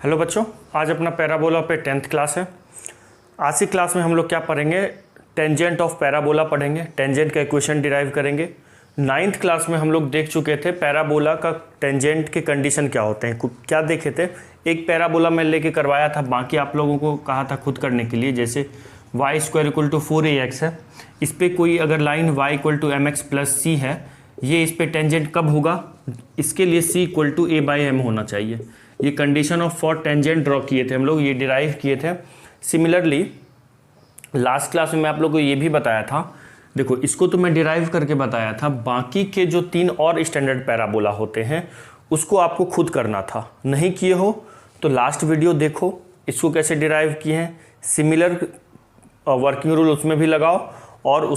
Hello बच्चों, आज अपना पैराबोला पे 10th क्लास है। आज की क्लास में हम लोग क्या पढ़ेंगे? टेंजेंट ऑफ पैराबोला पढ़ेंगे, टेंजेंट का इक्वेशन डिराइव करेंगे। 9th क्लास में हम लोग देख चुके थे पैराबोला का टेंजेंट के कंडीशन क्या होते हैं। क्या देखे थे? एक पैराबोला मैं लेके करवाया था, बाकी आप लोगों को कहा था खुद करने के लिए। जैसे y square equal to 4ax है, इस पर कोई अगर line y equal to mx plus c है, ये इस पे टेंजेंट कब होगा? इसके लिए c इक्वल टू a/m होना चाहिए। ये condition of for tangent draw किए थे हम लोग, ये डिराइव किए थे। सिमिलरली लास्ट क्लास में मैं आप लोग को ये भी बताया था, देखो इसको तो मैं डिराइव करके बताया था, बाकी के जो 3 और स्टैंडर्ड पैराबोला होते हैं उसको आपको खुद करना था। नहीं किए हो तो लास्ट वीडियो देखो, इसको कैसे डिराइव किए हैं, सिमिलर वर्किंग रूल उसमें भी लगाओ, और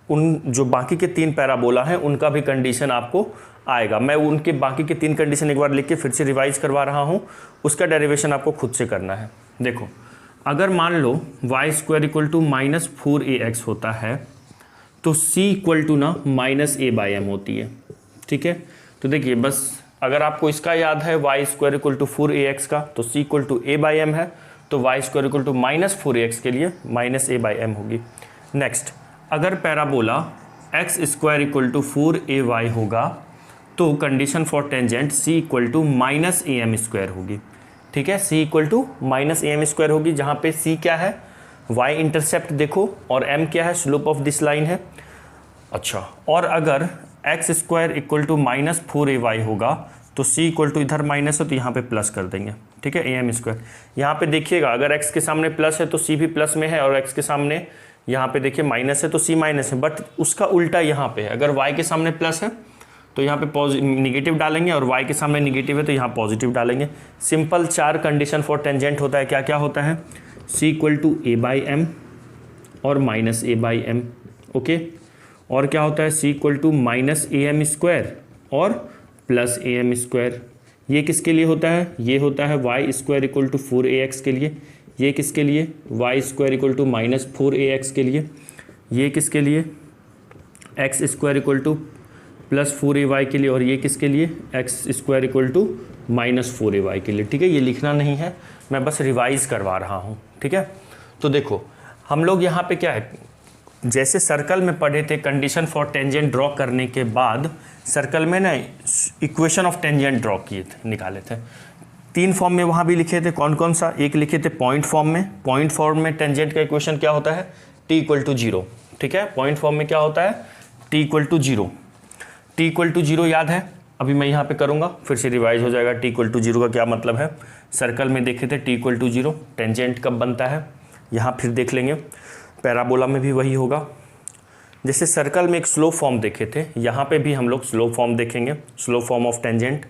उन जो बाकी के 3 पैराबोला हैं उनका भी कंडीशन आपको आएगा। मैं उनके बाकी के 3 कंडीशन एक बार लिख के फिर से रिवाइज करवा रहा हूँ, उसका डेरिवेशन आपको खुद से करना है। देखो, अगर मान लो y square equal to -4ax होता है तो c इक्वल टू ना -a/m होती है। ठीक है, तो देखिए बस अगर आपको इसका याद है y square equal to 4ax का, तो c इक्वल टू a/m है, तो y square equal to -4ax के लिए -a/m होगी। नेक्स्ट, अगर parabola x square equal to 4ay होगा तो condition for tangent c equal to -am square होगी। ठीक है, c equal to -am square होगी, जहाँ पे c क्या है, y इंटरसेप्ट देखो, और m क्या है, स्लोप ऑफ दिस लाइन है। अच्छा, और अगर x square equal to -4ay होगा तो c इक्वल टू इधर माइनस है तो यहाँ पे प्लस कर देंगे। ठीक है, am स्क्वायर। यहाँ पे देखिएगा, अगर x के सामने प्लस है तो c भी प्लस में है, और x के सामने यहाँ पे देखिए माइनस है तो c माइनस है। बट उसका उल्टा यहाँ पे, अगर y के सामने प्लस है तो यहाँ पे निगेटिव डालेंगे, और y के सामने निगेटिव है तो यहाँ पॉजिटिव डालेंगे। सिंपल 4 कंडीशन फॉर टेंजेंट होता है। क्या क्या होता है? c इक्वल टू a/m और -a/m। ओके, और क्या होता है? c equal to -am square और +am स्क्वायर। ये किसके लिए होता है? ये होता है y square equal to 4ax के लिए। ये किसके लिए? y square equal to -4ax के लिए। ये किसके लिए? x square equal to +4ay के लिए। और ये किसके लिए? x square equal to -4ay के लिए। ठीक है, ये लिखना नहीं है, मैं बस रिवाइज करवा रहा हूँ। ठीक है, तो देखो हम लोग यहाँ पे क्या है, जैसे सर्कल में पढ़े थे, कंडीशन फॉर टेंजेंट ड्रॉ करने के बाद सर्कल में ना इक्वेशन ऑफ टेंजेंट ड्रॉ किए थे, निकाले थे। 3 फॉर्म में वहाँ भी लिखे थे। कौन कौन सा? एक लिखे थे पॉइंट फॉर्म में। पॉइंट फॉर्म में टेंजेंट का इक्वेशन क्या होता है? t equal to 0। ठीक है, पॉइंट फॉर्म में क्या होता है? t equal to 0। t equal to 0 याद है? अभी मैं यहाँ पे करूँगा, फिर से रिवाइज हो जाएगा। t इक्वल टू 0 का क्या मतलब है? सर्कल में देखे थे t इक्वल टू 0, टेंजेंट कब बनता है यहाँ फिर देख लेंगे। पैराबोला में भी वही होगा। जैसे सर्कल में एक स्लो फॉर्म देखे थे, यहाँ पे भी हम लोग स्लो फॉर्म देखेंगे, slow form of tangent.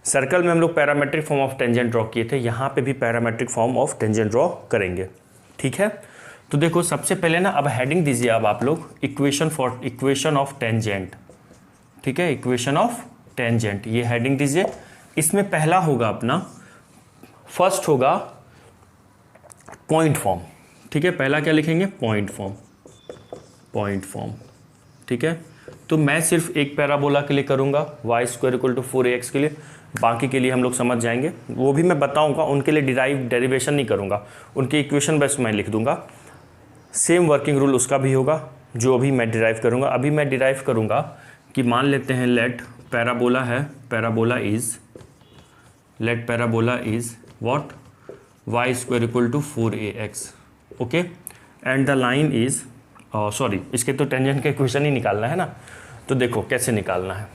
Circle में हम लोग parametric form of tangent draw किए थे, यहाँ पे भी parametric form of tangent draw करेंगे। ठीक है, तो देखो सबसे पहले ना, अब हेडिंग दीजिए अब आप लोग, इक्वेशन ऑफ टेंजेंट। ठीक है, इक्वेशन ऑफ टेंजेंट, ये हेडिंग दीजिए। इसमें पहला होगा अपना, फर्स्ट होगा पॉइंट फॉर्म। ठीक है, पहला क्या लिखेंगे? Point form, point form. ठीक है, तो मैं सिर्फ एक पैराबोला के लिए करूँगा, y square equal to 4ax के लिए। बाकी के लिए हम लोग समझ जाएंगे, वो भी मैं बताऊँगा। उनके लिए डेरिवेशन नहीं करूँगा, उनकी इक्वेशन बस मैं लिख दूँगा। सेम वर्किंग रूल उसका भी होगा जो अभी मैं डिराइव करूँगा। अभी मैं डिराइव करूँगा कि मान लेते हैं लेट पैराबोला है, parabola is what? y square equal to 4ax। Okay, and the line is sorry, इसके तो टेंजेंट का इक्वेशन ही निकालना है ना, तो देखो कैसे निकालना है।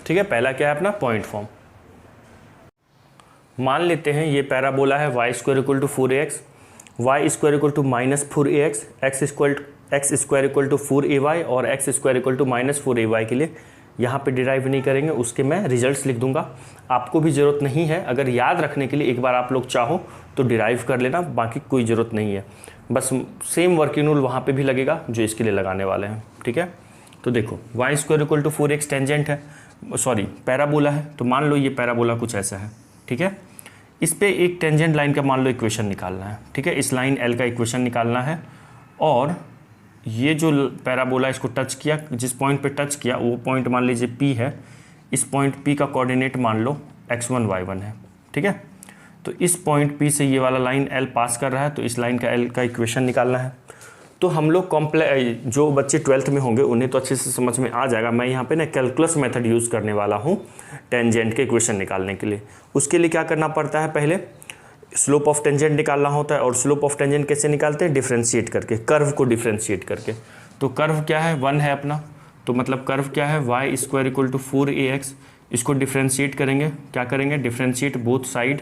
ठीक है, पहला क्या है अपना? Point form. मान लेते हैं ये पैराबोला है y square equal to 4ax, y square equal to -4ax, x square equal to 4ay और x square equal to -4ay के लिए यहाँ पे डिराइव नहीं करेंगे, उसके मैं रिजल्ट्स लिख दूंगा। आपको भी ज़रूरत नहीं है, अगर याद रखने के लिए एक बार आप लोग चाहो तो डिराइव कर लेना, बाकी कोई ज़रूरत नहीं है। बस सेम वर्किंग रूल वहाँ पे भी लगेगा जो इसके लिए लगाने वाले हैं। ठीक है, तो देखो y square equal to 4x tangent है, सॉरी पैराबोला है, तो मान लो ये पैराबोला कुछ ऐसा है। ठीक है, इस पे एक टेंजेंट लाइन का मान लो इक्वेशन निकालना है। ठीक है, इस लाइन L का इक्वेशन निकालना है, और ये जो पैराबोला इसको टच किया, जिस पॉइंट पे टच किया वो पॉइंट मान लीजिए P है। इस पॉइंट P का कोऑर्डिनेट मान लो x1 y1 है। ठीक है, तो इस पॉइंट P से ये वाला लाइन L पास कर रहा है, तो इस लाइन का L का इक्वेशन निकालना है। तो हम लोग जो बच्चे 12th में होंगे उन्हें तो अच्छे से समझ में आ जाएगा। मैं यहाँ पे ना कैलकुलस मेथड यूज़ करने वाला हूँ टेंजेंट के इक्वेशन निकालने के लिए। उसके लिए क्या करना पड़ता है, पहले स्लोप ऑफ टेंजेंट निकालना होता है। और स्लोप ऑफ टेंजेंट कैसे निकालते हैं, डिफ्रेंशिएट करके, कर्व को डिफ्रेंशिएट करके। तो कर्व क्या है, 1 है अपना, तो मतलब कर्व क्या है, y² = 4ax। इसको डिफ्रेंशिएट करेंगे, क्या करेंगे, differentiate both side,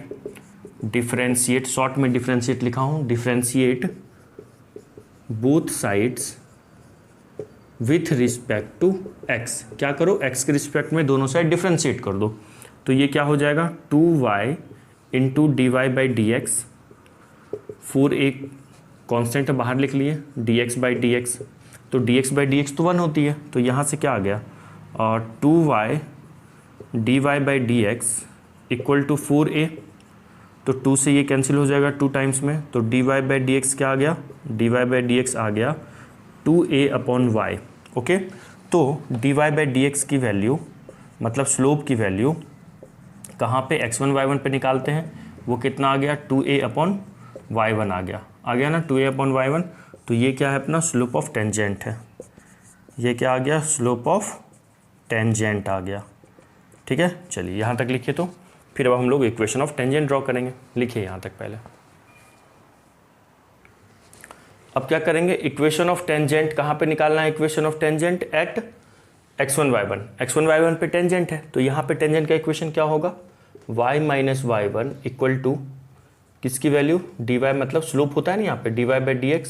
differentiate, short में डिफ्रेंशिएट लिखा हूँ, differentiate both sides with respect to x। क्या करो, x के रिस्पेक्ट में दोनों साइड डिफ्रेंशिएट कर दो। तो ये क्या हो जाएगा, 2y × dy/dx, 4a कॉन्स्टेंट बाहर लिख लिए, dx/dx, तो dx/dx तो 1 होती है, तो यहाँ से क्या आ गया, 2y dy/dx = 4a। तो 2 से ये कैंसिल हो जाएगा 2 टाइम्स में, तो dy/dx क्या आ गया, dy/dx आ गया 2a/y। ओके, तो dy/dx की वैल्यू मतलब स्लोप की वैल्यू कहाँ पे, x1 y1 पे निकालते हैं, वो कितना आ गया, 2a/y1 आ गया ना, 2a/y1। तो ये क्या है, अपना स्लोप ऑफ टेंजेंट है। ये क्या आ गया, स्लोप ऑफ टेंजेंट आ गया। ठीक है, चलिए यहाँ तक लिखिए। तो फिर अब हम लोग इक्वेशन ऑफ टेंजेंट ड्रॉ करेंगे। लिखिए यहाँ तक पहले। अब क्या करेंगे, इक्वेशन ऑफ टेंजेंट कहाँ पे निकालना है, equation of tangent at x1 y1। x1 y1 पे टेंजेंट है, तो यहाँ पे टेंजेंट का इक्वेशन क्या होगा, y - y1 = किसकी वैल्यू, dy, मतलब स्लोप होता है ना यहाँ पे, dy/dx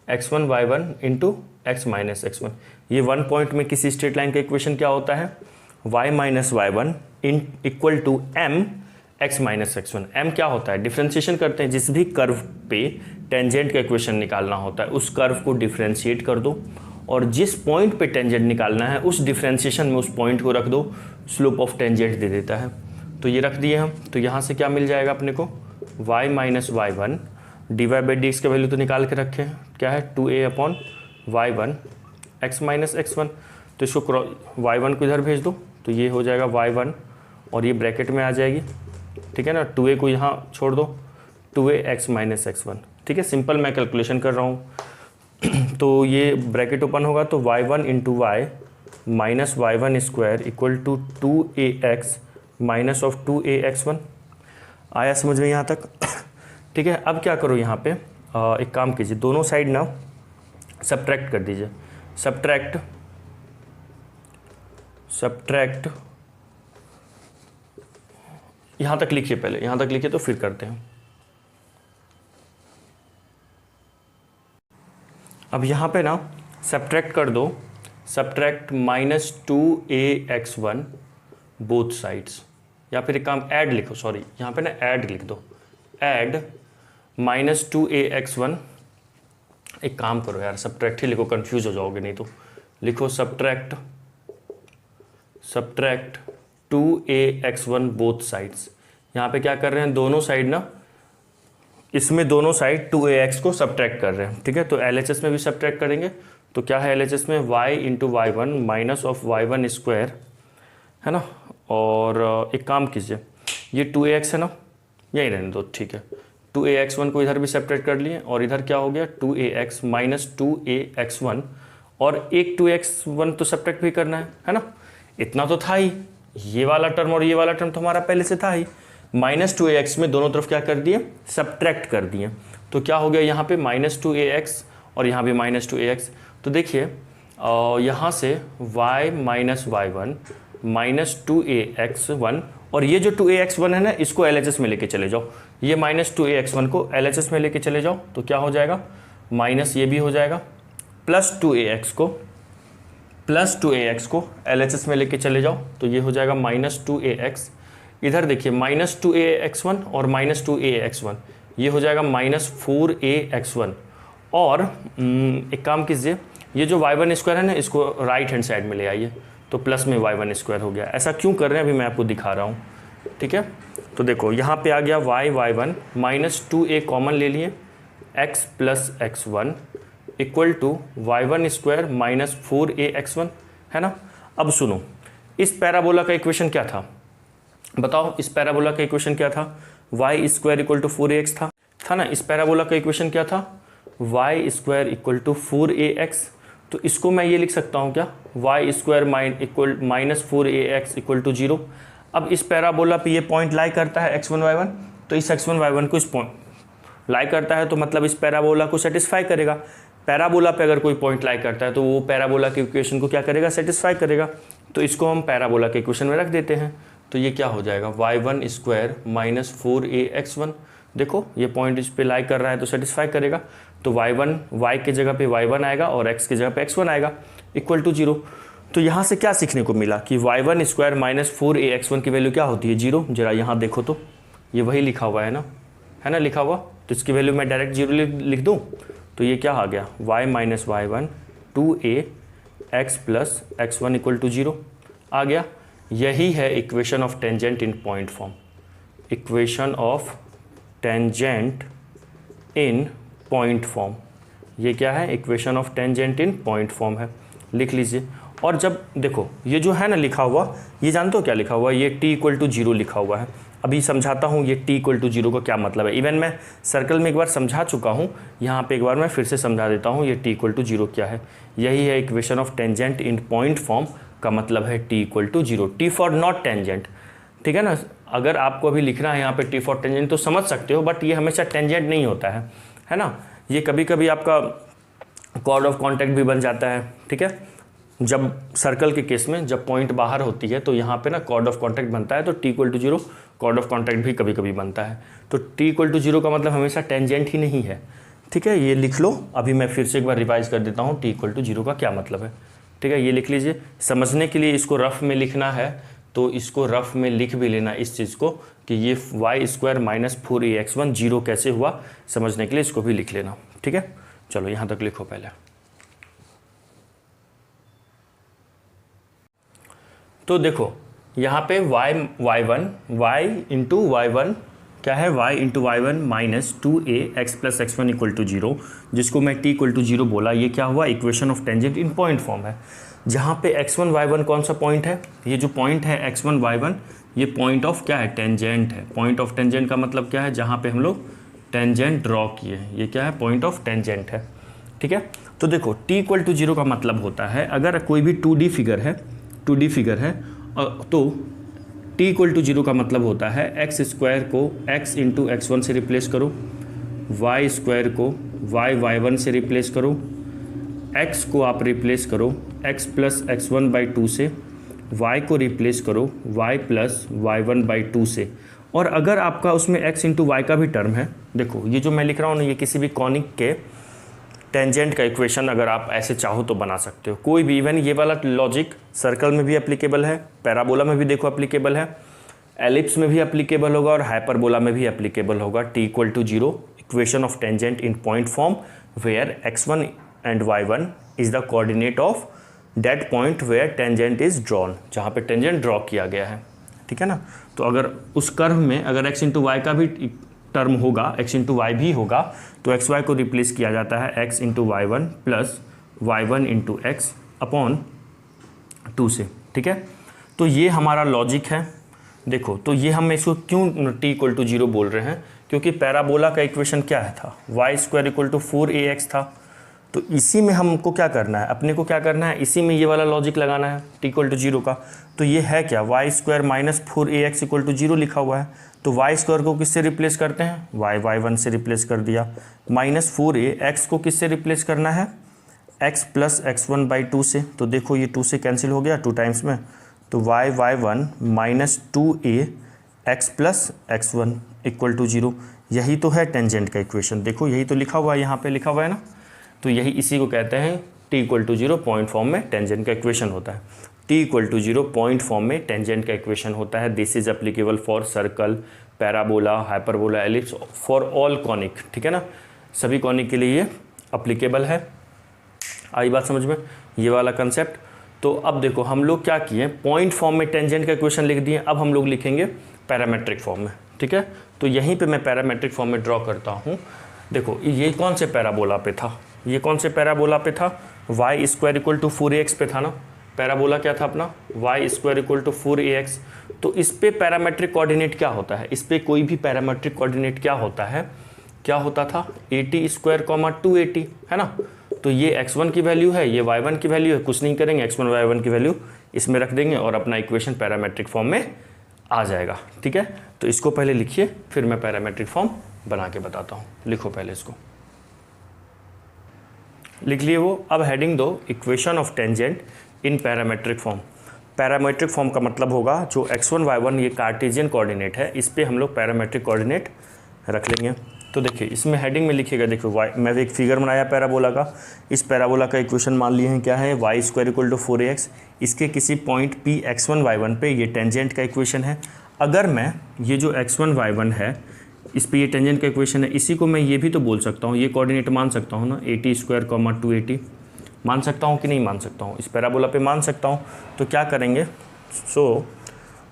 x1 y1 × x - x1। ये 1 पॉइंट में किसी स्ट्रेट लाइन का इक्वेशन क्या होता है, y - y1 = m x - x1। m क्या होता है, डिफ्रेंशिएशन करते हैं, जिस भी कर्व पे टेंजेंट का इक्वेशन निकालना होता है उस कर्व को डिफ्रेंशिएट कर दो, और जिस पॉइंट पे टेंजेंट निकालना है उस डिफ्रेंशिएशन में उस पॉइंट को रख दो, स्लोप ऑफ टेंजेंट दे देता है। तो ये रख दिए हम। तो यहाँ से क्या मिल जाएगा अपने को, y - y1 dy/dx का वैल्यू तो निकाल के रखे हैं, क्या है, 2a/y1 x - x1। तो इसको y1 को इधर भेज दो, तो ये हो जाएगा y1 और ये ब्रैकेट में आ जाएगी। ठीक है ना, 2a को यहाँ छोड़ दो, 2a x - x1। ठीक है, सिंपल मैं कैलकुलेशन कर रहा हूँ। तो ये ब्रैकेट ओपन होगा, तो y1 × y - y1² = 2ax - 2ax1। आया समझ में यहाँ तक। ठीक है, अब क्या करो, यहाँ पे एक काम कीजिए, दोनों साइड ना सब्ट्रैक्ट कर दीजिए। सब्ट्रैक्ट यहाँ तक लिखिए, पहले यहाँ तक लिखिए तो फिर करते हैं। अब यहाँ पे ना सब्ट्रैक्ट कर दो, सब्ट्रैक्ट -2ax1 बोथ साइड्स, या फिर एक काम ऐड लिखो, सॉरी यहाँ पे ना ऐड लिख दो, ऐड -2ax1। एक काम करो यार, सब्ट्रैक्ट ही लिखो, कंफ्यूज हो जाओगे नहीं तो। लिखो सब्ट्रैक्ट 2ax1 बोथ साइड्स। यहाँ पे क्या कर रहे हैं, दोनों साइड ना, इसमें दोनों साइड 2ax को सब्ट्रैक्ट कर रहे हैं। ठीक है, तो LHS में भी सब्ट्रैक्ट करेंगे, तो क्या है LHS में, y × y1 -y1², है ना। और एक काम कीजिए, ये 2ax है ना, यही रहने दो। ठीक है, 2ax1 को इधर भी सब्ट्रैक्ट कर लिए, और इधर क्या हो गया, 2ax - 2ax1, और एक 2ax1 तो सब्ट्रैक्ट भी करना है ना। इतना तो था ही, ये वाला टर्म और ये वाला टर्म तो हमारा पहले से था ही। -2ax में दोनों तरफ क्या कर दिए, सब्ट्रैक्ट कर दिए। तो क्या हो गया यहाँ पे, -2ax और यहाँ भी -2ax। तो देखिए यहाँ से y - y1 -2ax1, और ये जो 2ax1 है ना, इसको LHS में लेके चले जाओ, ये -2ax1 को LHS में लेके चले जाओ, तो क्या हो जाएगा, माइनस ये भी हो जाएगा, +2ax को LHS में लेके चले जाओ, तो ये हो जाएगा -2ax। इधर देखिए -2ax1 और -2ax1, ये हो जाएगा -4ax1। और एक काम कीजिए, ये जो y1² है ना, इसको राइट हैंड साइड में ले आइए, तो प्लस में y1² हो गया। ऐसा क्यों कर रहे हैं अभी मैं आपको दिखा रहा हूँ। ठीक है, तो देखो यहाँ पे आ गया y1 -2a कॉमन ले लिए, x + x1 = y1² - 4ax1, है ना। अब सुनो, इस पैराबोला का इक्वेशन क्या था, बताओ, इस पैराबोला का इक्वेशन क्या था, Y square equal to 4ax था ना। इस पैराबोला का इक्वेशन क्या था, Y square equal to 4ax। तो इसको मैं ये लिख सकता हूँ क्या, Y square minus 4ax equal to 0। अब इस पैराबोला पे ये पॉइंट लाई करता है x1 y1, तो इस x1 y1 को इस पॉइंट लाई करता है, तो मतलब इस पैराबोला को सेटिस्फाई करेगा। पैराबोला पे अगर कोई पॉइंट लाई करता है तो वो पैराबोला के इक्वेशन को क्या करेगा, सेटिस्फाई करेगा। तो इसको हम पैराबोला के इक्वेशन में रख देते हैं। तो ये क्या हो जाएगा, y1 स्क्वायर माइनस 4ax1। देखो ये पॉइंट इस पे लाई कर रहा है तो सेटिस्फाई करेगा। तो y1 y के जगह पे y1 आएगा और x की जगह पे x1 आएगा इक्वल टू 0। तो यहाँ से क्या सीखने को मिला कि y1 स्क्वायर माइनस 4ax1 की वैल्यू क्या होती है, 0। जरा यहाँ देखो तो ये वही लिखा हुआ है ना लिखा हुआ। तो इसकी वैल्यू मैं डायरेक्ट 0 लिख दूँ तो ये क्या आ गया, y minus y1 2ax plus x1 equal to 0 आ गया। यही है equation of tangent in point form. Equation of tangent in point form, ये क्या है, equation of tangent in point form है, लिख लीजिए। और जब देखो ये जो है ना लिखा हुआ, ये जानते हो क्या लिखा हुआ है, ये t इक्वल टू 0 लिखा हुआ है। अभी समझाता हूँ ये t इक्वल टू 0 का क्या मतलब है। इवन मैं सर्कल में एक बार समझा चुका हूँ, यहाँ पे एक बार मैं फिर से समझा देता हूँ ये t इक्वल टू 0 क्या है। यही है equation of tangent in point form का मतलब है t equal to 0, t for not tangent, ठीक है ना। अगर आपको अभी लिखना है यहाँ पे t फॉर टेंजेंट तो समझ सकते हो, बट ये हमेशा टेंजेंट नहीं होता है ना। ये कभी कभी आपका कॉर्ड ऑफ कॉन्टैक्ट भी बन जाता है, ठीक है। जब सर्कल के केस में जब पॉइंट बाहर होती है तो यहाँ पे ना कॉर्ड ऑफ कॉन्टैक्ट बनता है, तो t equal to 0 chord of contact भी कभी कभी बनता है। तो t इक्वल टू 0 का मतलब हमेशा टेंजेंट ही नहीं है, ठीक है। ये लिख लो, अभी मैं फिर से एक बार रिवाइज कर देता हूँ t इक्वल टू 0 का क्या मतलब है, ठीक है। ये लिख लीजिए। समझने के लिए इसको रफ में लिखना है तो इसको रफ में लिख भी लेना इस चीज़ को कि ये वाई स्क्वायर माइनस 4ax1 0 कैसे हुआ, समझने के लिए इसको भी लिख लेना, ठीक है। चलो यहाँ तक लिखो पहले। तो देखो यहाँ पे y इंटू y1 क्या है, y into y1 minus 2ax plus x1 equal to 0, जिसको मैं t इक्वल टू 0 बोला। ये क्या हुआ, equation of tangent in point form है, जहाँ पे x1 y1 कौन सा पॉइंट है, ये जो पॉइंट है x1 y1 ये पॉइंट ऑफ क्या है, टेंजेंट है। पॉइंट ऑफ टेंजेंट का मतलब क्या है, जहाँ पे हम लोग टेंजेंट ड्रॉ किए, ये क्या है, पॉइंट ऑफ टेंजेंट है, ठीक है। तो देखो t इक्वल टू 0 का मतलब होता है अगर कोई भी 2D फिगर है तो t इक्वल टू 0 का मतलब होता है x स्क्वायर को x इंटू x1 से रिप्लेस करो, y स्क्वायर को y1 से रिप्लेस करो, x को आप रिप्लेस करो x प्लस x1/2 से, y को रिप्लेस करो y प्लस y1/2 से। और अगर आपका उसमें x इंटू वाई का भी टर्म है, देखो ये जो मैं लिख रहा हूँ ना, ये किसी भी कॉनिक के टेंजेंट का इक्वेशन अगर आप ऐसे चाहो तो बना सकते हो, कोई भी। इवन ये वाला लॉजिक सर्कल में भी एप्लीकेबल है, पैराबोला में भी देखो एप्लीकेबल है, एलिप्स में भी एप्लीकेबल होगा और हाइपरबोला में भी एप्लीकेबल होगा। t equal to 0 equation of tangent in point form where x1 and y1 is the coordinate of that point where tangent is drawn, जहाँ पे टेंजेंट ड्रॉ किया गया है, ठीक है ना। तो अगर उस कर्व में अगर x इंटू वाई का भी टर्म होगा, x इंटू वाई भी होगा, तो एक्स वाई को रिप्लेस किया जाता है x इंटू वाई1 plus y1 into x upon 2 से, ठीक है। तो ये हमारा लॉजिक है। देखो तो ये हम इसको क्यों t इक्वल टू 0 बोल रहे हैं, क्योंकि पैराबोला का इक्वेशन क्या है था, y square equal to 4ax था। तो इसी में हमको क्या करना है, अपने को क्या करना है, इसी में ये वाला लॉजिक लगाना है t इक्वल टू 0 का। तो ये है क्या, y square minus 4ax equal to 0 लिखा हुआ है। तो y स्क्वायर को किससे रिप्लेस करते हैं, y1 से रिप्लेस कर दिया, माइनस 4ax को किससे रिप्लेस करना है, x प्लस x1/2 से। तो देखो ये 2 से कैंसिल हो गया 2 टाइम्स में, तो y1 minus 2ax plus x1 equal to 0। यही तो है टेंजेंट का इक्वेशन, देखो यही तो लिखा हुआ है, यहाँ पे लिखा हुआ है ना। तो यही इसी को कहते हैं t equal to 0 point form में टेंजेंट का इक्वेशन होता है। t equal to 0 point form में टेंजेंट का इक्वेशन होता है। This is applicable for circle, parabola, hyperbola, ellipse, for all conic, ठीक है ना। सभी कॉनिक के लिए ये अप्लीकेबल है। आई बात समझ में, ये वाला कंसेप्ट। तो अब देखो हम लोग क्या किए, पॉइंट फॉर्म में टेंजेंट का इक्वेशन लिख दिए, अब हम लोग लिखेंगे पैरामेट्रिक फॉर्म में, ठीक है। तो यहीं पे मैं पैरामेट्रिक फॉर्म में ड्रॉ करता हूँ। देखो ये कौन से पैराबोला पे था, ये कौन से पैराबोला पे था, y square equal to 4ax पे था ना पैराबोला क्या था अपना, Y square equal to 4ax। तो इस पे पैरामेट्रिक कोऑर्डिनेट क्या होता है, इस पे कोई भी पैरामेट्रिक कोऑर्डिनेट क्या होता है, क्या होता था, 80 स्क्वायर कॉमा 280, है ना। तो ये x1 की वैल्यू है, ये y1 की वैल्यू है, कुछ नहीं करेंगे, x1 y1 की वैल्यू इसमें रख देंगे और अपना इक्वेशन पैरामेट्रिक फॉर्म में आ जाएगा। ठीक है, तो इसको पहले लिखिए, फिर मैं पैरामेट्रिक फॉर्म बना के बताता हूँ। लिखो पहले इसको, लिख लिए वो। अब हेडिंग दो, equation of tangent in parametric form. Parametric form का मतलब होगा जो x1 y1 ये कार्टेशियन कोऑर्डिनेट है, इस पे हम लोग पैरामेट्रिक कोऑर्डिनेट रख लेंगे। तो देखिए इसमें हेडिंग में लिखिएगा, देखिए y, मैं एक फिगर बनाया पैराबोला का, इस पैराबोला का इक्वेशन मान लिए हैं क्या है, Y square equal to 4ax। इसके किसी पॉइंट p x1 y1 पे ये टेंजेंट का इक्वेशन है। अगर मैं ये जो x1 y1 है इस पे ये टेंजेंट का इक्वेशन है, इसी को मैं ये भी तो बोल सकता हूँ, ये कोऑर्डिनेट मान सकता हूँ ना, 80 स्क्वायर कॉमा 280 मान सकता हूँ कि नहीं मान सकता हूँ, इस पैराबोला पे मान सकता हूँ। तो क्या करेंगे,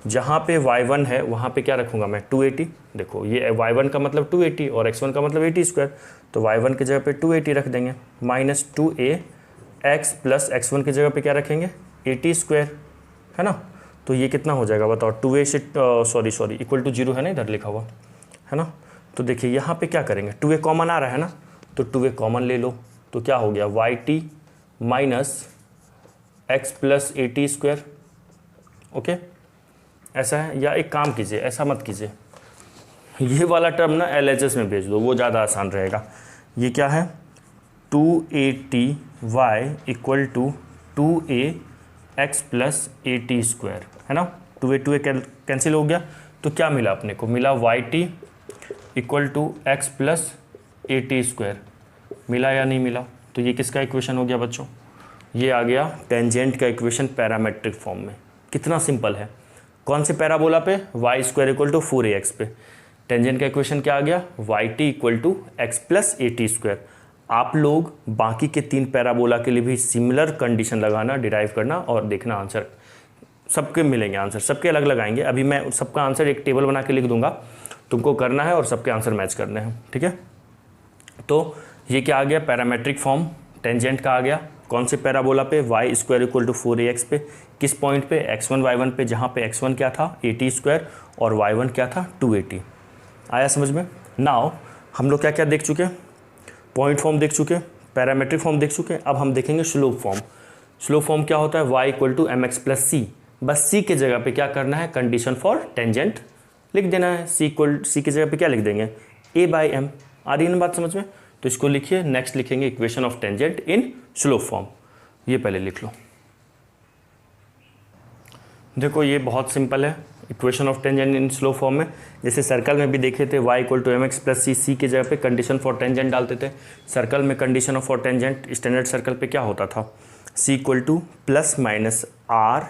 जहाँ पे y1 है वहाँ पे क्या रखूँगा मैं, 280। देखो ये y1 का मतलब 280 और x1 का मतलब 80 स्क्वायर, तो y1 की जगह पे 280 रख देंगे, माइनस 2ax प्लस x1 की जगह पे क्या रखेंगे, 80 स्क्वायर, है ना। तो ये कितना हो जाएगा बताओ, 2a से सॉरी इक्वल टू 0 है ना, इधर लिखा हुआ है ना। तो देखिए यहाँ पे क्या करेंगे, 2a कॉमन आ रहा है ना, तो 2a कॉमन ले लो, तो क्या हो गया, yt minus x plus 80 square. Okay, ऐसा है। या एक काम कीजिए, ऐसा मत कीजिए, ये वाला टर्म ना LHS में भेज दो, वो ज़्यादा आसान रहेगा। ये क्या है, 280y equal to 2ax plus 80 square, है ना। 2a कैंसिल हो गया, तो क्या मिला अपने को, मिला yt equal to x plus 80 square. मिला या नहीं मिला, तो ये किसका इक्वेशन हो गया बच्चों, ये आ गया टेंजेंट का इक्वेशन पैरामेट्रिक फॉर्म में। कितना सिंपल है, कौन से पैराबोला पे, Y square equal to 4ax पे। टेंजेंट का इक्वेशन क्या आ गया, yt equal to x plus 80 square. आप लोग बाकी के 3 पैराबोला के लिए भी सिमिलर कंडीशन लगाना, डिराइव करना और देखना आंसर सबके मिलेंगे, आंसर सबके अलग अलग आएंगे। अभी मैं सबका आंसर एक टेबल बना के लिख दूंगा, तुमको करना है और सबके आंसर मैच करने हैं। ठीक है, तो ये क्या आ गया, पैरामेट्रिक फॉर्म टेंजेंट का आ गया। कौन से पैराबोला पे, Y square equal to 4ax पे, किस पॉइंट पे, x1 y1 पे, जहाँ पे x1 क्या था 80 स्क्वायर और y1 क्या था 280। आया समझ में। नाउ हम लोग क्या क्या देख चुके, पॉइंट फॉर्म देख चुके, पैरामेट्रिक फॉर्म देख चुके। अब हम देखेंगे स्लोप फॉर्म। स्लोप फॉर्म क्या होता है, y equal to mx plus c. बस c के जगह पे क्या करना है, कंडीशन फॉर टेंजेंट लिख देना है। c की जगह पे क्या लिख देंगे, a बाई m। आ रही है ना बात समझ में, तो इसको लिखिए। नेक्स्ट लिखेंगे equation of tangent in slope form, ये पहले लिख लो। देखो ये बहुत सिंपल है, equation of tangent in slope form में जैसे सर्कल में भी देखे थे, y equal to mx plus c की जगह पे कंडीशन फॉर टेंजेंट डालते थे। सर्कल में condition for tangent standard circle पे क्या होता था, c equal to plus minus r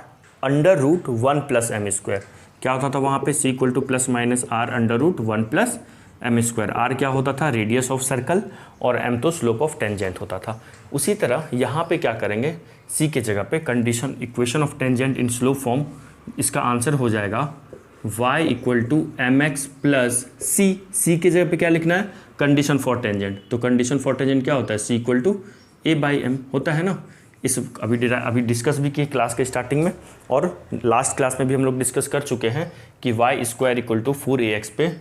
under root 1 plus M square. क्या होता था वहाँ पे, c equal to plus minus r under root 1 plus M square. R क्या होता था, रेडियस ऑफ सर्कल, और एम तो स्लोप ऑफ टेंजेंट होता था। उसी तरह यहाँ पे क्या करेंगे, सी के जगह पे condition equation of tangent in slope form, इसका आंसर हो जाएगा y equal to M x plus सी। सी के जगह पे क्या लिखना है, कंडीशन फॉर टेंजेंट। तो कंडीशन फॉर टेंजेंट क्या होता है, सी equal to A by M होता है ना। इस अभी डिस्कस भी किए क्लास के स्टार्टिंग में, और लास्ट क्लास में भी हम लोग डिस्कस कर चुके हैं कि Y square equal to 4ax पे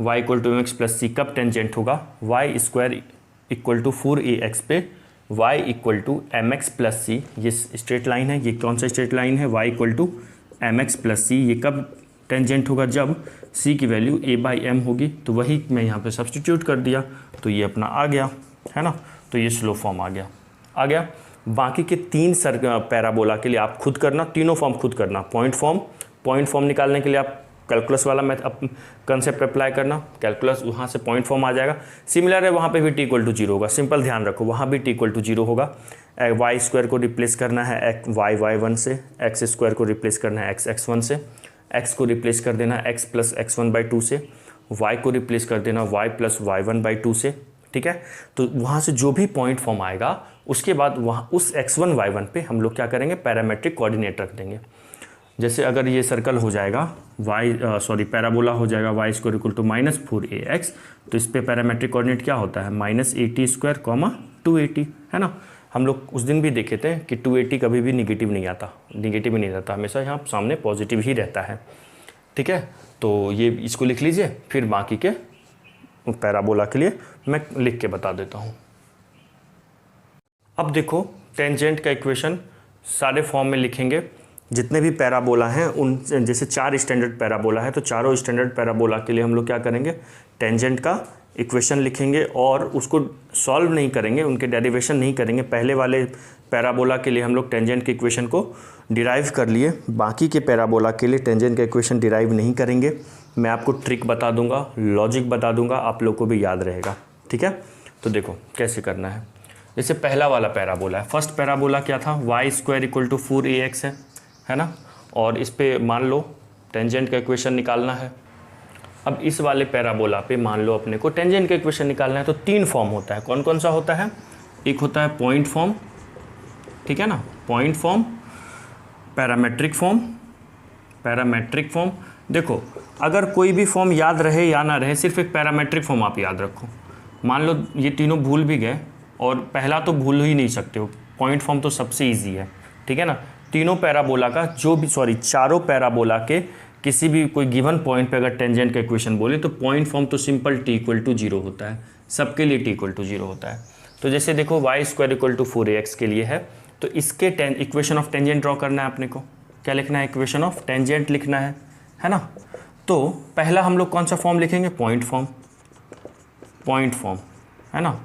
y equal to mx plus c कब टेंजेंट होगा, y square equal to 4ax पे y equal to mx plus c. ये स्ट्रेट लाइन है, ये कौन सा स्ट्रेट लाइन है, y equal to mx plus c. ये कब टेंजेंट होगा, जब c की वैल्यू a बाई m होगी। तो वही मैं यहाँ पे सब्सटीट्यूट कर दिया, तो ये अपना आ गया, है ना। तो ये स्लोप फॉर्म आ गया। बाकी के 3 पैराबोला के लिए आप खुद करना, तीनों फॉर्म खुद करना। पॉइंट फॉर्म निकालने के लिए आप कैलकुलस वाला कंसेप्ट अप्लाई करना, कैलकुलस वहाँ से पॉइंट फॉर्म आ जाएगा। सिमिलर है, वहाँ पे भी t इक्वल टू 0 होगा। सिंपल ध्यान रखो, वहाँ भी t इक्वल टू 0 होगा। y स्क्वायर को रिप्लेस करना है y1 से, x स्क्वायर को रिप्लेस करना है x1 से, x को रिप्लेस कर देना x प्लस x1 बाई 2 से, y को रिप्लेस कर देना y प्लस y1 बाई 2 से। ठीक है, तो वहाँ से जो भी पॉइंट फॉर्म आएगा, उसके बाद वहाँ उस x1 y1 पे हम लोग क्या करेंगे, पैरामेट्रिक कोऑर्डिनेट रख देंगे। जैसे अगर ये सर्कल हो जाएगा पैराबोला हो जाएगा y square equal to minus 4ax, तो इस पे पैरामेट्रिक कोऑर्डिनेट क्या होता है, माइनस 80 स्क्वायर कॉमा 280, है ना। हम लोग उस दिन भी देखे थे कि 280 कभी भी निगेटिव नहीं आता, निगेटिव ही नहीं रहता, हमेशा यहाँ सामने पॉजिटिव ही रहता है। ठीक है, तो ये इसको लिख लीजिए, फिर बाकी के पैराबोला के लिए मैं लिख के बता देता हूँ। अब देखो टेंजेंट का इक्वेशन सारे फॉर्म में लिखेंगे, जितने भी पैराबोला हैं उन, जैसे 4 स्टैंडर्ड पैराबोला है तो चारों स्टैंडर्ड पैराबोला के लिए हम लोग क्या करेंगे, टेंजेंट का इक्वेशन लिखेंगे और उसको सॉल्व नहीं करेंगे, उनके डेरिवेशन नहीं करेंगे। पहले वाले पैराबोला के लिए हम लोग टेंजेंट के इक्वेशन को डिराइव कर लिए, बाकी के पैराबोला के लिए टेंजेंट का इक्वेशन डिराइव नहीं करेंगे। मैं आपको ट्रिक बता दूंगा, लॉजिक बता दूंगा, आप लोग को भी याद रहेगा। ठीक है, तो देखो कैसे करना है। जैसे पहला वाला पैराबोला है, फर्स्ट पैराबोला क्या था, y² = 4ax है ना, और इस पे मान लो टेंजेंट का इक्वेशन निकालना है। अब इस वाले पैराबोला पे मान लो अपने को टेंजेंट का इक्वेशन निकालना है, तो 3 फॉर्म होता है। कौन कौन सा होता है, एक होता है पॉइंट फॉर्म, ठीक है ना, point form, parametric form, parametric form. देखो अगर कोई भी फॉर्म याद रहे या ना रहे, सिर्फ एक पैरामेट्रिक फॉर्म आप याद रखो। मान लो ये तीनों भूल भी गए, और पहला तो भूल ही नहीं सकते हो, पॉइंट फॉर्म तो सबसे ईजी है। ठीक है ना, तीनों पैराबोला का जो भी, चारों पैराबोला के किसी भी कोई गिवन पॉइंट पे अगर टेंजेंट का इक्वेशन बोले तो पॉइंट फॉर्म तो सिंपल t = 0 होता है, सबके लिए t = 0 होता है। तो जैसे देखो y² = 4ax के लिए है, तो इसके इक्वेशन ऑफ टेंजेंट ड्रॉ करना है अपने को। क्या लिखना है, इक्वेशन ऑफ टेंजेंट लिखना है ना। तो पहला हम लोग कौन सा फॉर्म लिखेंगे, पॉइंट फॉर्म, पॉइंट फॉर्म है ना।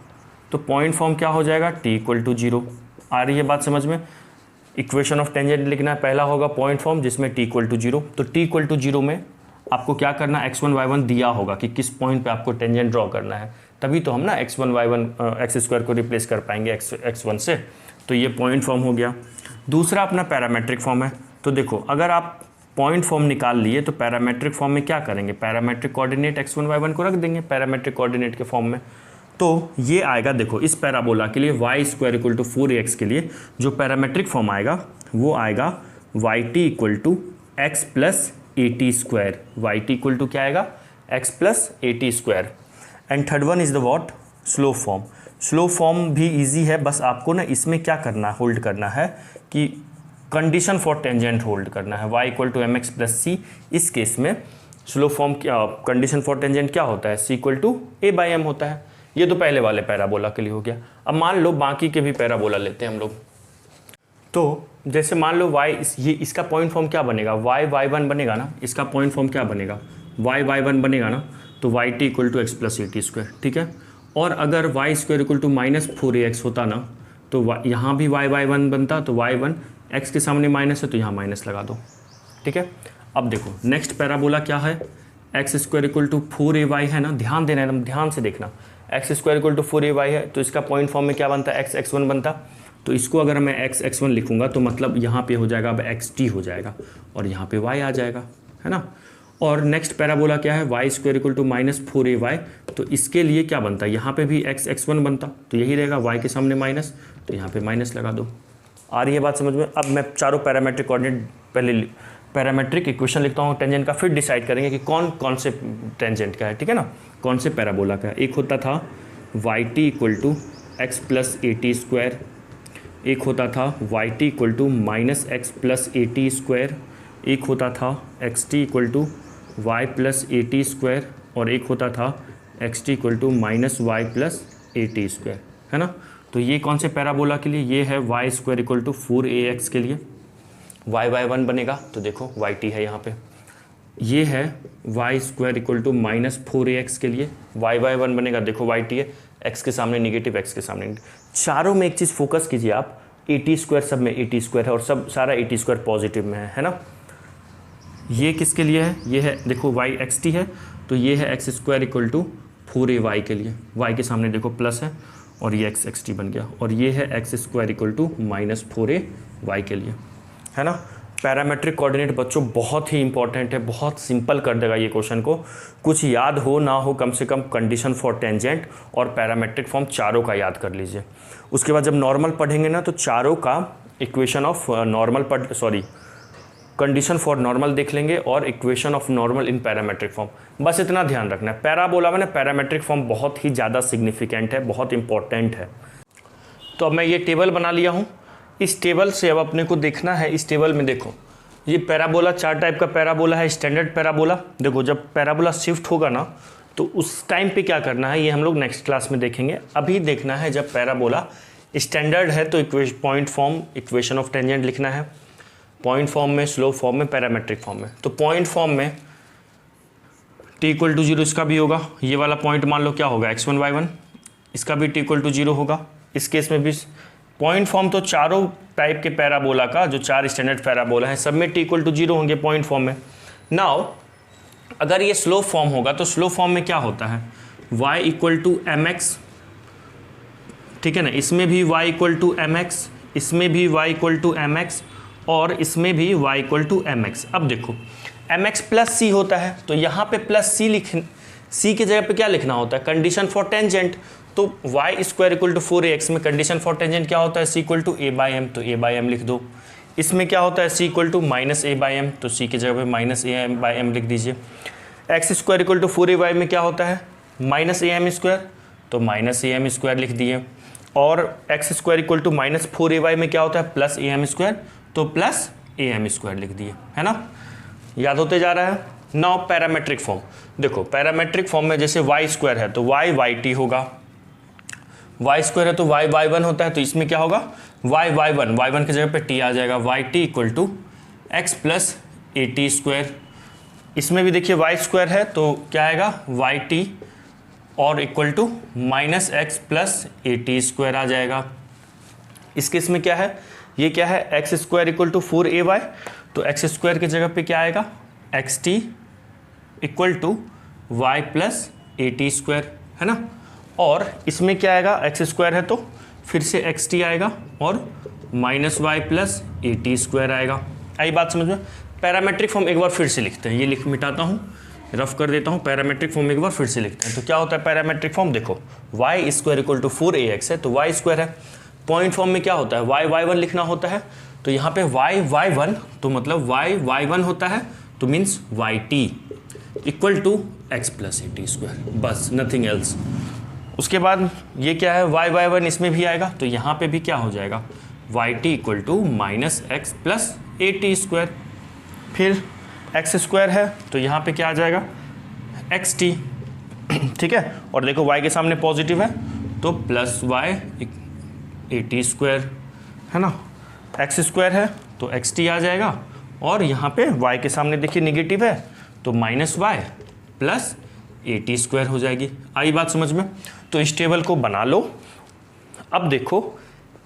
तो पॉइंट फॉर्म क्या हो जाएगा, t = 0। आ रही है बात समझ में। इक्वेशन ऑफ टेंजेंट लिखना है, पहला होगा पॉइंट फॉर्म जिसमें t = 0। तो t = 0 में आपको क्या करना है, x1 y1 दिया होगा कि किस पॉइंट पे आपको टेंजेंट ड्रॉ करना है, तभी तो हम ना x1 y1 x² को रिप्लेस कर पाएंगे x1 से। तो ये पॉइंट फॉर्म हो गया। दूसरा अपना पैरामेट्रिक फॉर्म है। तो देखो अगर आप पॉइंट फॉर्म निकाल लिए तो पैरामेट्रिक फॉर्म में क्या करेंगे, पैरामेट्रिक कोऑर्डिनेट x1 y1 को रख देंगे पैरामेट्रिक कोऑर्डिनेट के फॉर्म में। तो ये आएगा, देखो इस पैराबोला के लिए y² = 4ax के लिए जो पैरामेट्रिक फॉर्म आएगा वो आएगा yt = x + at²। yt = क्या आएगा, x + at²। And third one is the what, slow form. Slow form भी इजी है, बस आपको ना इसमें क्या करना है, होल्ड करना है कि कंडीशन फॉर टेंजेंट होल्ड करना है, y = mx + c। इस केस में स्लो फॉर्म क्या, कंडीशन फॉर टेंजेंट क्या होता है, c = a/m होता है। ये तो पहले वाले पैराबोला के लिए हो गया। अब मान लो बाकी के भी पैराबोला लेते हैं हम लोग। तो जैसे मान लो ये इसका पॉइंट फॉर्म क्या बनेगा, y1 बनेगा ना, इसका पॉइंट फॉर्म क्या बनेगा, y1 बनेगा ना, तो yt = x + at²। ठीक है, और अगर y² = -4ax होता ना, तो यहाँ भी y1 बनता, तो y1 x के सामने माइनस है तो यहाँ माइनस लगा दो। ठीक है, अब देखो नेक्स्ट पैराबोला क्या है, x² = 4ay है ना, ध्यान देना, एकदम ध्यान से देखना। x² = 4ay है तो इसका पॉइंट फॉर्म में क्या बनता है, x1 बनता। तो इसको अगर मैं x1 लिखूंगा तो मतलब यहाँ पे हो जाएगा, अब xt हो जाएगा और यहाँ पे y आ जाएगा, है ना। और नेक्स्ट पैराबोला क्या है, y² = -4ay, तो इसके लिए क्या बनता है, यहाँ पे भी x1 बनता, तो यही रहेगा, y के सामने माइनस, तो यहाँ पे माइनस लगा दो। आ रही है बात समझ में। अब मैं चारों पैरामेट्रिक कोऑर्डिनेट, पहले पैरामेट्रिक इक्वेशन लिखता हूँ टेंजेंट का, फिर डिसाइड करेंगे कि कौन कौन से टेंजेंट का है। ठीक है ना, कौन से पैराबोला का है। एक होता था yt = x + at², एक होता था yt = -x + at², एक होता था xt = y + at², और एक होता था xt = -y + at², है ना। तो ये कौन से पैराबोला के लिए, ये है y² = 4ax के लिए, y1 बनेगा, तो देखो yt है यहाँ पे। ये है y² = -4ax के लिए, y1 बनेगा, देखो yt है, x के सामने निगेटिव, x के सामने निगेटिव। चारों में एक चीज़ फोकस कीजिए आप, at², सब में at² है और सब सारा at² पॉजिटिव में है ना। ये किसके लिए है, ये है देखो yxt है, तो ये है x² = 4ay के लिए, y के सामने देखो प्लस है और ये xt बन गया, और ये है x² = -4ay के लिए, है ना। पैरामेट्रिक कोऑर्डिनेट बच्चों बहुत ही इंपॉर्टेंट है, बहुत सिंपल कर देगा ये क्वेश्चन को। कुछ याद हो ना हो, कम से कम कंडीशन फॉर टेंजेंट और पैरामेट्रिक फॉर्म चारों का याद कर लीजिए। उसके बाद जब नॉर्मल पढ़ेंगे ना, तो चारों का equation of normal condition for normal देख लेंगे और equation of normal in parametric form. बस इतना ध्यान रखना है, पैराबोला में ना पैरामेट्रिक फॉर्म बहुत ही ज़्यादा सिग्निफिकेंट है, बहुत इंपॉर्टेंट है। तो तो अब मैं ये टेबल बना लिया हूँ। इस टेबल से अब अपने को देखना है, इस टेबल में देखो ये पैराबोला, 4 टाइप का पैराबोला है। स्टैंडर्ड पैराबोला, देखो जब पैराबोला शिफ्ट होगा ना तो उस टाइम पे क्या करना है ये हम लोग नेक्स्ट क्लास में देखेंगे। अभी देखना है जब पैराबोला स्टैंडर्ड है तो point form equation of tangent लिखना है, पॉइंट फॉर्म में, स्लोप फॉर्म में, पैरामेट्रिक फॉर्म में। तो पॉइंट फॉर्म में t=0 इसका भी होगा, ये वाला पॉइंट मान लो क्या होगा x1 y1, इसका भी t=0 होगा। इस केस में भी पॉइंट फॉर्म तो चारों टाइप के पैराबोला का, जो 4 स्टैंडर्ड पैराबोला है सब में t=0 होंगे पॉइंट फॉर्म में। नाउ अगर ये स्लोप फॉर्म होगा तो स्लोप फॉर्म में क्या होता है, y=mx, ठीक है ना, इसमें भी y=mx, इसमें भी y=mx और इसमें भी y=mx। अब देखो mx प्लस c होता है तो यहाँ पे प्लस c की जगह पे क्या लिखना होता है, कंडीशन फॉर टेंजेंट। तो y² 4ax में कंडीशन फॉर टेंजेंट क्या होता है, c a/m, तो a/m लिख दो। इसमें क्या होता है c -a/m, तो c की जगह पे -a/m लिख दीजिए। x² 4ay में क्या होता है, -am², तो -am² लिख दिए। और x² -4ay में क्या होता है, +am², तो +am² लिख दिए, है ना, याद होते जा रहा है। नाउ पैरामेट्रिक फॉर्म, देखो पैरामेट्रिक फॉर्म में जैसे y² है तो y yt होगा, y² है तो y y1 होता है, तो इसमें क्या होगा y y1 की जगह पे t आ जाएगा, yt = x + at²। इसमें भी देखिए y² है तो क्या आएगा yt और इक्वल टू -x + at² आ जाएगा। इस केस में क्या है, ये क्या है, x² = 4ay, तो x² की जगह पे क्या आएगा, xt = y + at², है ना। और इसमें क्या आएगा, x² है तो फिर से xt आएगा और -y + at² आएगा। आई बात समझ में। पैरामेट्रिक फॉर्म एक बार फिर से लिखते हैं, ये मिटाता हूँ, रफ कर देता हूँ। पैरामेट्रिक फॉर्म एक बार फिर से लिखते हैं। तो क्या होता है पैरामेट्रिक फॉर्म, देखो y² = 4ax है तो y² है। पॉइंट फॉर्म में क्या होता है, y y1 लिखना होता है, तो यहाँ पे y y1 तो मतलब y y1 होता है, तो मीन्स yt = x + at², बस नथिंग एल्स। उसके बाद ये क्या है, y y1 इसमें भी आएगा, तो यहाँ पे भी क्या हो जाएगा, yt = -x + at²। फिर x² है तो यहाँ पे क्या आ जाएगा, xt, ठीक है। और देखो y के सामने पॉजिटिव है तो +y at², है ना। x² है तो xt आ जाएगा और यहाँ पे y के सामने देखिए निगेटिव है तो -y + at² हो जाएगी। आई बात समझ में। तो इस टेबल को बना लो। अब देखो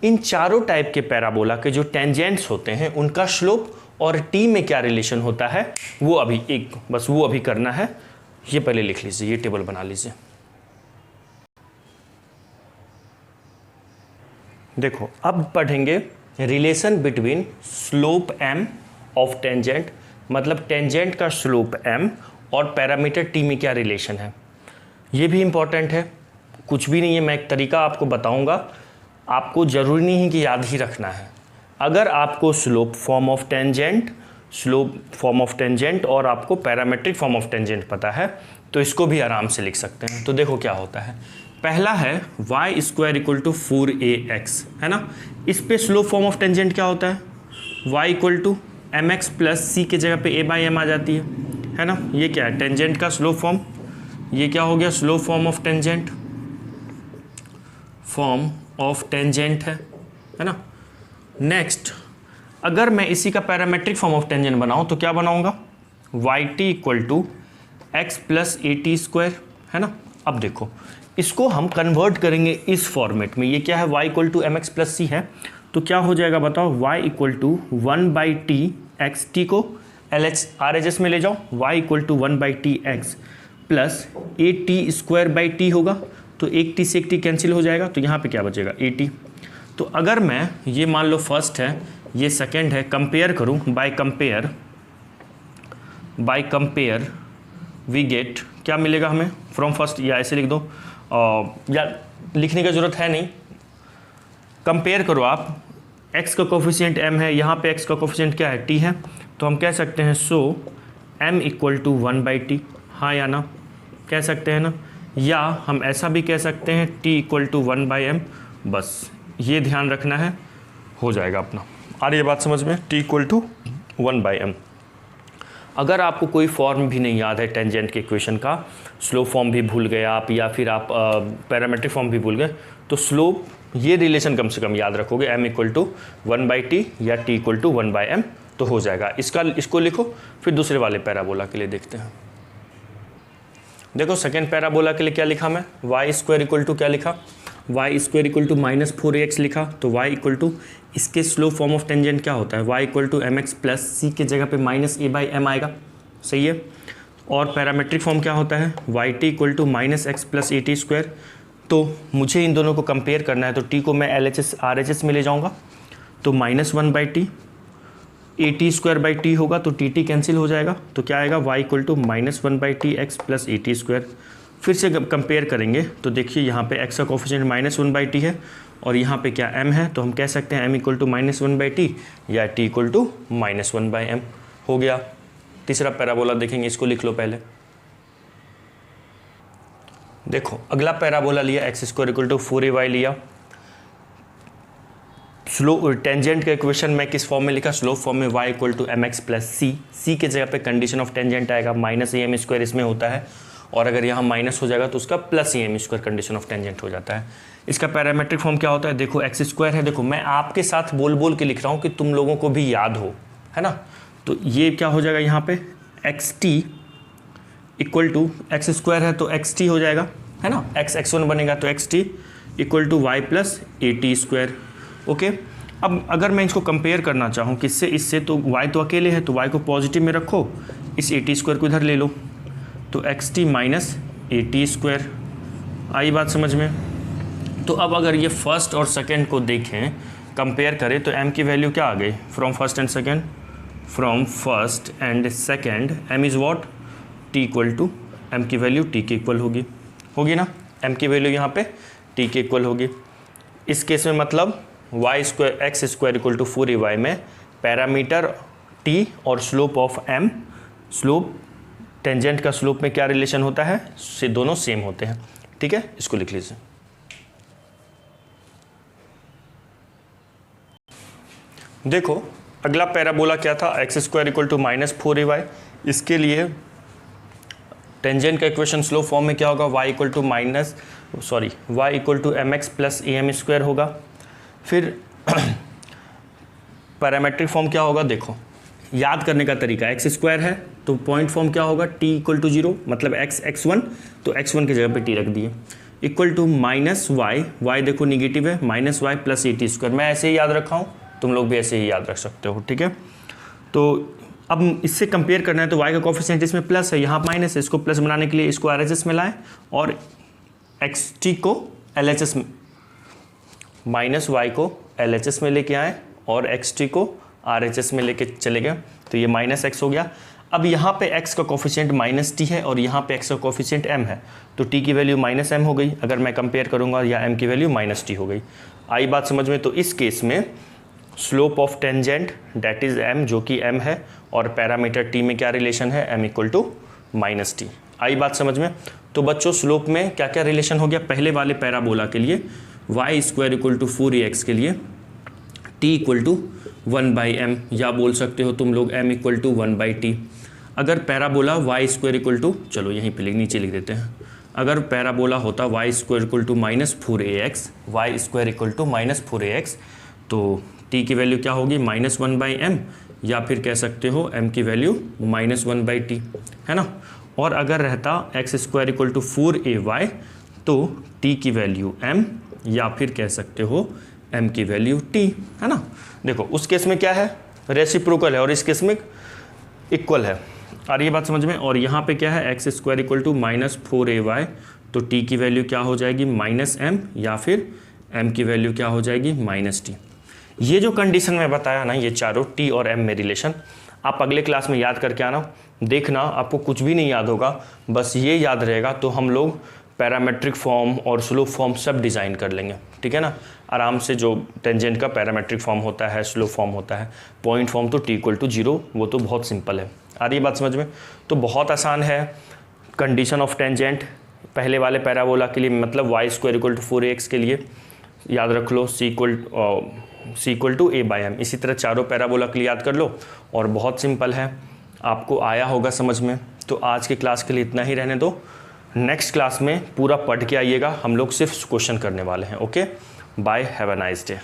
इन चारों टाइप के पैराबोला के जो टेंजेंट्स होते हैं उनका स्लोप और t में क्या रिलेशन होता है, वो अभी करना है। ये पहले लिख लीजिए, ये टेबल बना लीजिए। देखो अब पढ़ेंगे relation between slope m of tangent, मतलब टेंजेंट का स्लोप m और पैरामीटर t में क्या रिलेशन है। ये भी इंपॉर्टेंट है, कुछ भी नहीं है, मैं एक तरीका आपको बताऊंगा, आपको ज़रूरी नहीं है कि याद ही रखना है। अगर आपको स्लोप फॉर्म ऑफ टेंजेंट और आपको पैरामेट्रिक फॉर्म ऑफ टेंजेंट पता है तो इसको भी आराम से लिख सकते हैं। तो देखो क्या होता है, पहला है y² = 4ax, है ना। इस पे स्लोप फॉर्म ऑफ टेंजेंट क्या होता है, y = mx + c की जगह पे a/m आ जाती है ना। ये क्या है, टेंजेंट का स्लोप फॉर्म। ये क्या हो गया, स्लोप फॉर्म ऑफ टेंजेंट है ना। नेक्स्ट अगर मैं इसी का पैरामेट्रिक फॉर्म ऑफ टेंजेंट बनाऊं तो क्या बनाऊंगा, yt = x + at², है ना। अब देखो इसको हम कन्वर्ट करेंगे इस फॉर्मेट में। ये क्या है, y = mx + c है तो क्या हो जाएगा बताओ, y = 1/t x, t को RHS में ले जाओ, y = 1/t x + at² होगा, तो एक t से एक t कैंसिल हो जाएगा, तो यहाँ पे क्या बचेगा, at। तो अगर मैं ये मान लो फर्स्ट है, ये सेकंड है, कंपेयर करूँ, बाय कंपेयर वी गेट, क्या मिलेगा हमें फ्रॉम फर्स्ट, या ऐसे लिख दो, या लिखने की ज़रूरत है नहीं, कंपेयर करो आप। x का कोफिशिएंट m है, यहाँ पे x का कोफिशिएंट क्या है, t है, तो हम कह सकते हैं सो m = 1/t, हाँ या ना, कह सकते हैं ना। या हम ऐसा भी कह सकते हैं t = 1/m, बस ये ध्यान रखना है, हो जाएगा अपना। आ रही है बात समझ में? t equal to 1/m। अगर आपको कोई फॉर्म भी नहीं याद है टेंजेंट के इक्वेशन का, स्लोप फॉर्म भी भूल गए आप, या फिर आप पैरामेट्रिक फॉर्म भी भूल गए, तो स्लोप ये रिलेशन कम से कम याद रखोगे, m इक्वल टू 1/t या t इक्वल टू 1/m, तो हो जाएगा। इसको लिखो, फिर दूसरे वाले पैराबोला के लिए देखते हैं। देखो सेकेंड पैराबोला के लिए क्या लिखा मैं, वाई स्क्वायर इक्वल टू क्या लिखा, Y square equal to -4ax लिखा। तो y इक्वल टू, इसके स्लोप फॉर्म ऑफ टेंजेंट क्या होता है, y equal to mx plus c के जगह पे -a/m आएगा, सही है। और पैरामेट्रिक फॉर्म क्या होता है, yt equal to -x plus at square. तो मुझे इन दोनों को कंपेयर करना है, तो t को मैं LHS RHS में ले जाऊँगा, तो -1/t, at square by T होगा, तो टी कैंसिल हो जाएगा, तो क्या आएगा, y equal to -1/t x plus at square. फिर से कंपेयर करेंगे तो देखिए यहाँ पे x का कोफिशिएंट -1/t है और यहाँ पे क्या m है, तो हम कह सकते हैं m इक्वल टू -1/t या t इक्वल टू -1/m हो गया। तीसरा पैराबोला देखेंगे, इसको लिख लो पहले। देखो अगला पैराबोला लिया, x square equal to 4ay लिया। स्लो टेंजेंट का इक्वेशन मैं किस फॉर्म में लिखा, स्लोप फॉर्म में, y equal to mx plus c के जगह पे कंडीशन ऑफ टेंजेंट आएगा, -am स्क्वायर इसमें होता है, और अगर यहाँ माइनस हो जाएगा तो उसका plus am square condition of tangent हो जाता है। इसका पैरामेट्रिक फॉर्म क्या होता है, देखो x स्क्वायर है, देखो मैं आपके साथ बोल बोल के लिख रहा हूँ कि तुम लोगों को भी याद हो, है ना। तो ये क्या हो जाएगा यहाँ पे, xt equal to, x square है तो xt हो जाएगा, है ना, x1 बनेगा, तो xt equal to y plus at square. Okay, अब अगर मैं इसको कंपेयर करना चाहूँ किससे, इससे, तो y तो अकेले है, तो y को पॉजिटिव में रखो, इस at स्क्वायर को इधर ले लो, तो xt माइनस at स्क्वायर। आई बात समझ में? तो अब अगर ये फर्स्ट और सेकंड को देखें, कंपेयर करें, तो m की वैल्यू क्या आ गई, from first and second, from first and second m is what, t equal to, m की वैल्यू t के इक्वल होगी ना, m की वैल्यू यहाँ पे t के इक्वल होगी। इस केस में मतलब y square x square equal to 4ay में पैरामीटर t और slope of m, slope tangent का स्लोप में क्या रिलेशन होता है, से दोनों सेम होते हैं, ठीक है। इसको लिख लीजिए। देखो अगला पैराबोला क्या था, x square equal to -4ay। इसके लिए टेंजेंट का इक्वेशन स्लोप फॉर्म में क्या होगा, y equal to y equal to mx plus am square होगा। फिर पैरामेट्रिक फॉर्म क्या होगा, देखो याद करने का तरीका, एक्स स्क्वायर है तो पॉइंट फॉर्म क्या होगा, t इक्वल टू 0, मतलब x1, तो x1 की जगह पे t रख दिए, इक्वल टू -y देखो निगेटिव है, -y प्लस at स्क्वायर। मैं ऐसे ही याद रखा हूँ, तुम लोग भी ऐसे ही याद रख सकते हो, ठीक है। तो अब इससे कंपेयर करना है, तो y का कोफिशिएंट इसमें प्लस है, यहाँ माइनस है, इसको प्लस बनाने के लिए इसको RHS में लाएं और xt को LHS में, -y को LHS में लेके आए और xt को RHS में लेके चले गए, तो ये -x हो गया। अब यहाँ पे x का कोफिशिएंट -t है और यहाँ पे x का कोफिशिएंट m है, तो t की वैल्यू -m हो गई, अगर मैं कंपेयर करूँगा, या m की वैल्यू -t हो गई। आई बात समझ में? तो इस केस में slope of tangent that is m, जो कि m है, और पैरामीटर t में क्या रिलेशन है, m इक्वल टू -t। आई बात समझ में? तो बच्चों स्लोप में क्या क्या रिलेशन हो गया, पहले वाले पैराबोला के लिए y square equal to 4ax के लिए t इक्वल टू 1/m, या बोल सकते हो तुम लोग m इक्वल टू 1/t। अगर parabola y square equal to, चलो यहीं पे नीचे लिख देते हैं, अगर पैराबोला होता y square equal to -4ax, y square equal to -4ax, तो t की वैल्यू क्या होगी, -1/m, या फिर कह सकते हो m की वैल्यू -1/t, है ना। और अगर रहता x square equal to 4ay, तो t की वैल्यू m, या फिर कह सकते हो m की वैल्यू t, है ना। देखो उस केस में क्या है, रेसिप्रोकल है, और इस केस में इक्वल है। आ रही है बात समझ में? और यहाँ पे क्या है, x square equal to -4ay, तो t की वैल्यू क्या हो जाएगी, -m, या फिर m की वैल्यू क्या हो जाएगी, -t। ये जो कंडीशन मैं बताया ना, ये चारों t और m में रिलेशन, आप अगले क्लास में याद करके आना, देखना आपको कुछ भी नहीं याद होगा, बस ये याद रहेगा, तो हम लोग पैरामेट्रिक फॉर्म और स्लोप फॉर्म सब डिज़ाइन कर लेंगे, ठीक है ना, आराम से। जो टेंजेंट का पैरामेट्रिक फॉर्म होता है, स्लोप फॉर्म होता है, पॉइंट फॉर्म तो t इक्वल टू 0, वो तो बहुत सिंपल है। आ रही बात समझ में? तो बहुत आसान है। कंडीशन ऑफ टेंजेंट पहले वाले पैराबोला के लिए, मतलब y square equal to 4ax के लिए, याद रख लो C इक्वल टू A/m। इसी तरह चारों पैराबोला के लिए याद कर लो और बहुत सिंपल है, आपको आया होगा समझ में। तो आज की क्लास के लिए इतना ही रहने दो, नेक्स्ट क्लास में पूरा पढ़ के आइएगा, हम लोग सिर्फ क्वेश्चन करने वाले हैं। Okay, bye, have a nice day.